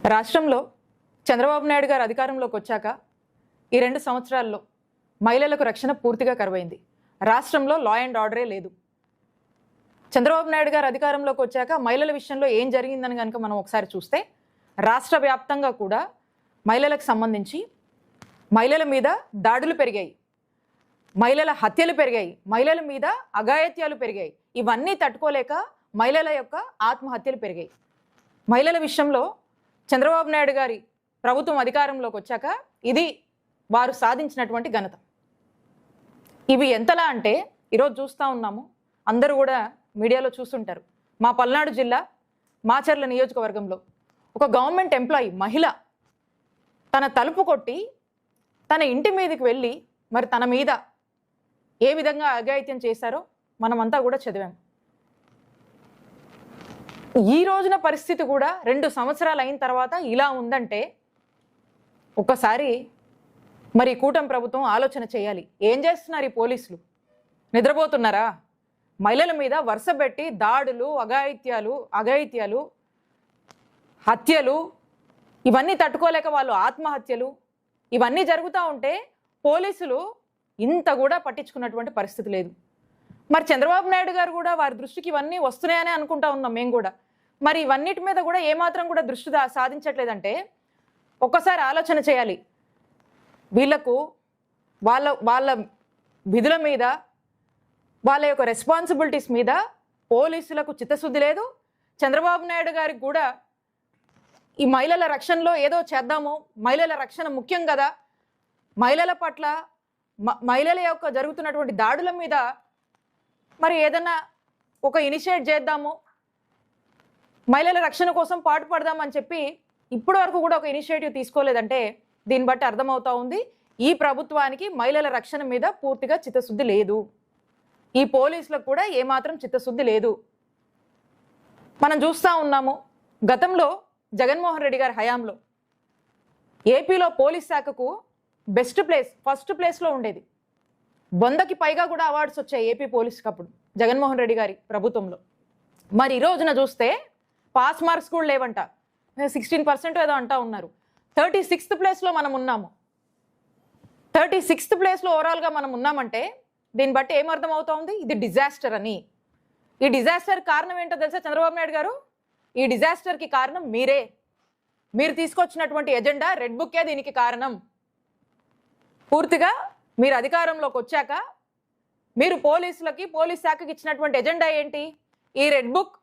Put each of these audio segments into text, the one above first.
రాష్ట్రంలో చంద్రబాబు నాయుడు గారు అధికారంలోకి వచ్చాక ఈ 2 సంవత్సరాల్లో మహిళలకు రక్షణ పూర్తిగా కరువైంది. రాష్ట్రంలో లా అండ్ ఆర్డరే లేదు. చంద్రబాబు నాయుడు గారు అధికారంలోకి వచ్చాక మహిళల విషయంలో ఏం జరిగిందని కనుక మనం ఒకసారి చూస్తే రాష్ట్ర వ్యాప్తంగా కూడా మహిళలకు సంబంధించి మహిళల మీద దాడులు పెరిగాయి, మహిళల హత్యలు పెరిగాయి, మహిళల మీద అఘాయిత్యాలు పెరిగాయి. ఇవన్నీ తట్టుకోలేక మహిళల యొక్క ఆత్మహత్యలు పెరిగాయి. మహిళల విషయంలో చంద్రబాబు నాయుడు గారి ప్రభుత్వం అధికారంలోకి వచ్చాక ఇది వారు సాధించినటువంటి ఘనత. ఇవి ఎంతలా అంటే ఈరోజు చూస్తూ ఉన్నాము, అందరూ కూడా మీడియాలో చూస్తుంటారు. మా పల్నాడు జిల్లా మాచర్ల నియోజకవర్గంలో ఒక గవర్నమెంట్ ఎంప్లాయీ మహిళ తన తలుపు కొట్టి తన ఇంటి మీదకి వెళ్ళి మరి తన మీద ఏ విధంగా అఘాయిత్యం చేశారో మనమంతా కూడా చదివాం. ఈ రోజున పరిస్థితి కూడా 2 సంవత్సరాలు అయిన తర్వాత ఇలా ఉందంటే ఒక్కసారి మరి కూటమి ప్రభుత్వం ఆలోచన చేయాలి. ఏం చేస్తున్నారు ఈ పోలీసులు? నిద్రపోతున్నారా? మహిళల మీద వరుసపెట్టి దాడులు, అఘాయిత్యాలు, హత్యలు, ఇవన్నీ తట్టుకోలేక వాళ్ళు ఆత్మహత్యలు, ఇవన్నీ జరుగుతూ ఉంటే పోలీసులు ఇంత కూడా పట్టించుకున్నటువంటి పరిస్థితి లేదు. మరి చంద్రబాబు నాయుడు గారు కూడా వారి దృష్టికి ఇవన్నీ వస్తున్నాయని అనుకుంటా ఉన్నాం మేము కూడా. మరి ఇవన్నిటి మీద కూడా ఏమాత్రం కూడా దృష్టి సాధించట్లేదంటే ఒక్కసారి ఆలోచన చేయాలి. వీళ్లకు వాళ్ళ విధుల మీద, వాళ్ళ యొక్క రెస్పాన్సిబిలిటీస్ మీద పోలీసులకు చిత్తశుద్ధి లేదు. చంద్రబాబు నాయుడు గారికి కూడా ఈ మహిళల రక్షణలో ఏదో చేద్దాము, మహిళల రక్షణ ముఖ్యం కదా, మహిళల పట్ల మహిళల యొక్క జరుగుతున్నటువంటి దాడుల మీద మరి ఏదన్నా ఒక ఇనిషియేట్ చేద్దాము, మహిళల రక్షణ కోసం పాటుపడదామని చెప్పి ఇప్పటి వరకు కూడా ఒక ఇనిషియేటివ్ తీసుకోలేదంటే దీన్ని బట్టి అర్థమవుతా ఉంది ఈ ప్రభుత్వానికి మహిళల రక్షణ మీద పూర్తిగా చిత్తశుద్ధి లేదు. ఈ పోలీసులకు కూడా ఏమాత్రం చిత్తశుద్ధి లేదు. మనం చూస్తూ ఉన్నాము, గతంలో జగన్మోహన్ రెడ్డి గారి హయాంలో ఏపీలో పోలీస్ శాఖకు ఫస్ట్ ప్లేస్లో ఉండేది. 100కి పైగా కూడా అవార్డ్స్ వచ్చాయి ఏపీ పోలీస్కి అప్పుడు జగన్మోహన్ రెడ్డి గారి ప్రభుత్వంలో. మరి ఈ రోజున చూస్తే పాస్ మార్క్స్ కూడా లేవంట, 16% ఏదో అంటా ఉన్నారు. 36th ప్లేస్లో మనం ఉన్నాము. 36th ప్లేస్లో ఓవరాల్గా మనం ఉన్నామంటే దీన్ని బట్టి ఏమర్థం అవుతా ఉంది? ఇది డిజాస్టర్ అని. ఈ డిజాస్టర్ కారణం ఏంటో తెలుసా చంద్రబాబు నాయుడు గారు? ఈ డిజాస్టర్కి కారణం మీరు తీసుకొచ్చినటువంటి ఎజెండా రెడ్ బుక్కే దీనికి కారణం. పూర్తిగా మీరు అధికారంలోకి వచ్చాక మీరు పోలీస్ శాఖకి ఇచ్చినటువంటి ఎజెండా ఏంటి? ఈ రెడ్ బుక్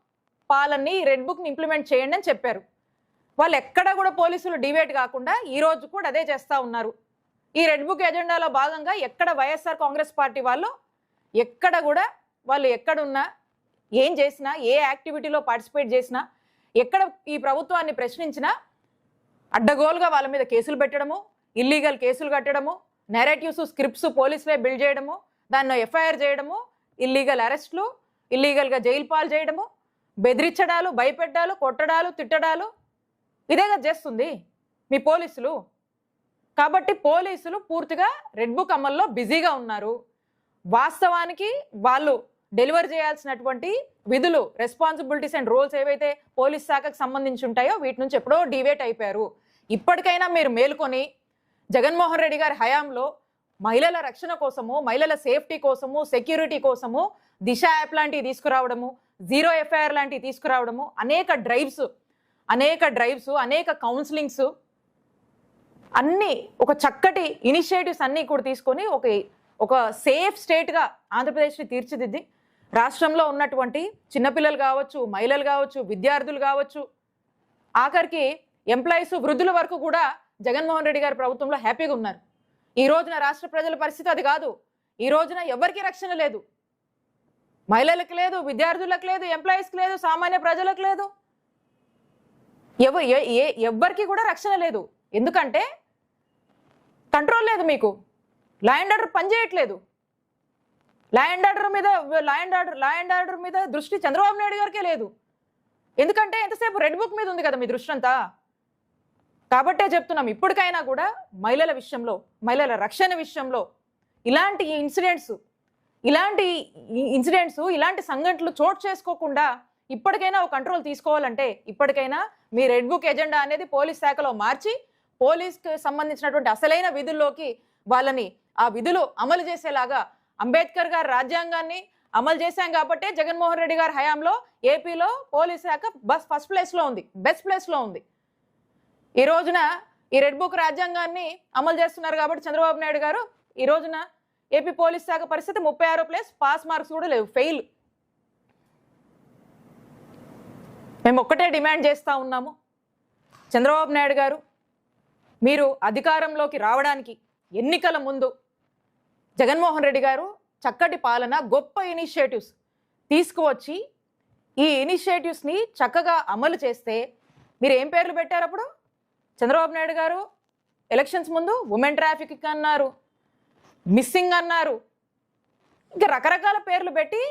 పాలనని, ఈ రెడ్ బుక్ని ఇంప్లిమెంట్ చేయండి అని చెప్పారు. వాళ్ళు ఎక్కడ కూడా పోలీసులు డివేట్ కాకుండా ఈ రోజు కూడా అదే చేస్తూ ఉన్నారు. ఈ రెడ్ బుక్ ఎజెండాలో భాగంగా ఎక్కడ వైఎస్ఆర్ కాంగ్రెస్ పార్టీ వాళ్ళు ఎక్కడ కూడా వాళ్ళు ఎక్కడున్నా, ఏం చేసినా, ఏ యాక్టివిటీలో పార్టిసిపేట్ చేసినా, ఎక్కడ ఈ ప్రభుత్వాన్ని ప్రశ్నించినా అడ్డగోలుగా వాళ్ళ మీద కేసులు పెట్టడము, ఇల్లీగల్ కేసులు కట్టడము, నెరేటివ్స్, స్క్రిప్ట్స్ పోలీసులే బిల్డ్ చేయడము, దాన్ని ఎఫ్ఐఆర్ చేయడము, ఇల్లీగల్ అరెస్టులు, ఇల్లీగల్గా జైలు పాలు చేయడము, బెదిరించడాలు, భయపెట్టాలు, కొట్టడాలు, తిట్టడాలు, ఇదేగా చేస్తుంది మీ పోలీసులు. కాబట్టి పోలీసులు పూర్తిగా రెడ్ బుక్ అమల్లో బిజీగా ఉన్నారు. వాస్తవానికి వాళ్ళు డెలివర్ చేయాల్సినటువంటి విధులు, రెస్పాన్సిబిలిటీస్ అండ్ రోల్స్ ఏవైతే పోలీస్ శాఖకు సంబంధించి ఉంటాయో వీటి నుంచి ఎప్పుడో డివేట్ అయిపోయారు. ఇప్పటికైనా మీరు మేలుకొని జగన్మోహన్ రెడ్డి గారి హయాంలో మహిళల రక్షణ కోసము, మహిళల సేఫ్టీ కోసము, సెక్యూరిటీ కోసము దిశ యాప్ లాంటివి తీసుకురావడము, జీరో ఎఫ్ఐఆర్ లాంటివి తీసుకురావడము, అనేక డ్రైవ్స్, అనేక కౌన్సిలింగ్స్, అన్నీ ఒక చక్కటి ఇనిషియేటివ్స్ అన్నీ కూడా తీసుకొని ఒక సేఫ్ స్టేట్గా ఆంధ్రప్రదేశ్ని తీర్చిదిద్ది రాష్ట్రంలో ఉన్నటువంటి చిన్నపిల్లలు కావచ్చు, మహిళలు కావచ్చు, విద్యార్థులు కావచ్చు, ఆఖరికి ఎంప్లాయీస్, వృద్ధుల వరకు కూడా జగన్మోహన్ రెడ్డి గారి ప్రభుత్వంలో హ్యాపీగా ఉన్నారు. ఈ రోజున రాష్ట్ర ప్రజల పరిస్థితి అది కాదు. ఈ రోజున ఎవరికి రక్షణ లేదు. మహిళలకు లేదు, విద్యార్థులకు లేదు, ఎంప్లాయీస్కి లేదు, సామాన్య ప్రజలకు లేదు, ఎవ్వరికి కూడా రక్షణ లేదు. ఎందుకంటే కంట్రోల్ లేదు మీకు. లా అండ్ ఆర్డర్ పనిచేయట్లేదు. లా అండ్ ఆర్డర్ మీద దృష్టి చంద్రబాబు నాయుడు గారికే లేదు. ఎందుకంటే ఎంతసేపు రెడ్ బుక్ మీద ఉంది కదా మీ దృష్టి అంతా. కాబట్టే చెప్తున్నాం, ఇప్పటికైనా కూడా మహిళల విషయంలో, మహిళల రక్షణ విషయంలో ఇలాంటి ఇన్సిడెంట్స్, ఇలాంటి సంఘటనలు చోటు చేసుకోకుండా ఇప్పటికైనా ఒక కంట్రోల్ తీసుకోవాలంటే ఇప్పటికైనా మీ రెడ్ బుక్ ఎజెండా అనేది పోలీస్ శాఖలో మార్చి పోలీస్కి సంబంధించినటువంటి అసలైన విధుల్లోకి వాళ్ళని ఆ విధులు అమలు చేసేలాగా అంబేద్కర్ గారి రాజ్యాంగాన్ని అమలు చేశాం కాబట్టే జగన్మోహన్ రెడ్డి గారి హయాంలో ఏపీలో పోలీస్ శాఖ ఫస్ట్ ప్లేస్లో ఉంది, బెస్ట్ ప్లేస్లో ఉంది. ఈ రోజున ఈ రెడ్ బుక్ రాజ్యాంగాన్ని అమలు చేస్తున్నారు కాబట్టి చంద్రబాబు నాయుడు గారు ఈ రోజున ఏపీ పోలీస్ శాఖ పరిస్థితి 36 ప్లేస్, పాస్ మార్క్స్ కూడా లేవు, ఫెయిల్. మేము ఒక్కటే డిమాండ్ చేస్తూ ఉన్నాము, చంద్రబాబు నాయుడు గారు మీరు అధికారంలోకి రావడానికి ఎన్నికల ముందు జగన్మోహన్ రెడ్డి గారు చక్కటి పాలన, గొప్ప ఇనిషియేటివ్స్ తీసుకువచ్చి ఈ ఇనిషియేటివ్స్ని చక్కగా అమలు చేస్తే మీరు ఏం పేర్లు పెట్టారు అప్పుడు? చంద్రబాబు నాయుడు గారు ఎలక్షన్స్ ముందు ఉమెన్ ట్రాఫికింగ్ అన్నారు, మిస్సింగ్ అన్నారు, ఇంకా రకరకాల పేర్లు పెట్టి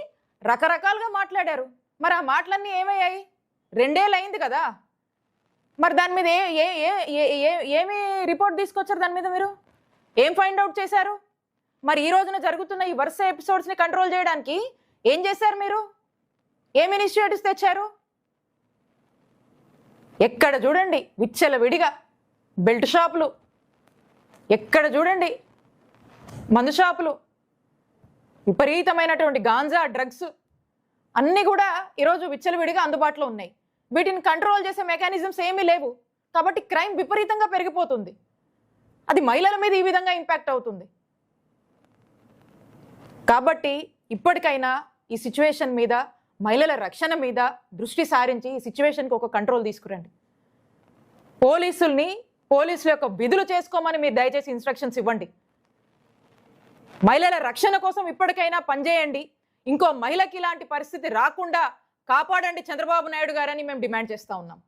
రకరకాలుగా మాట్లాడారు. మరి ఆ మాటలన్నీ ఏమయ్యాయి? 2 ఏళ్ళు అయింది కదా. మరి దాని మీద ఏమి రిపోర్ట్ తీసుకొచ్చారు? దాని మీద మీరు ఏం ఫైండ్ అవుట్ చేశారు? మరి ఈ రోజున జరుగుతున్న ఈ వరుస ఎపిసోడ్స్ని కంట్రోల్ చేయడానికి ఏం చేశారు? మీరు ఏం ఇనిషియేటివ్స్ తెచ్చారు? ఎక్కడ చూడండి విచ్చలవిడిగా బెల్ట్ షాపులు, ఎక్కడ చూడండి మందు షాపులు, విపరీతమైనటువంటి గాంజా, డ్రగ్స్ అన్నీ కూడా ఈరోజు విచ్చలవిడిగా అందుబాటులో ఉన్నాయి. వీటిని కంట్రోల్ చేసే మెకానిజమ్స్ ఏమీ లేవు కాబట్టి క్రైమ్ విపరీతంగా పెరిగిపోతుంది. అది మహిళల మీద ఈ విధంగా ఇంపాక్ట్ అవుతుంది. కాబట్టి ఇప్పటికైనా ఈ సిచ్యువేషన్ మీద, మహిళల రక్షణ మీద దృష్టి సారించి ఈ సిచ్యువేషన్కి ఒక కంట్రోల్ తీసుకురండి. పోలీసుల యొక్క విధులు చేసుకోమని మీరు దయచేసి ఇన్స్ట్రక్షన్స్ ఇవ్వండి. మహిళల రక్షణ కోసం ఇప్పటికైనా పనిచేయండి. ఇంకో మహిళకి ఇలాంటి పరిస్థితి రాకుండా కాపాడండి చంద్రబాబు నాయుడు గారని మేము డిమాండ్ చేస్తూ ఉన్నాం.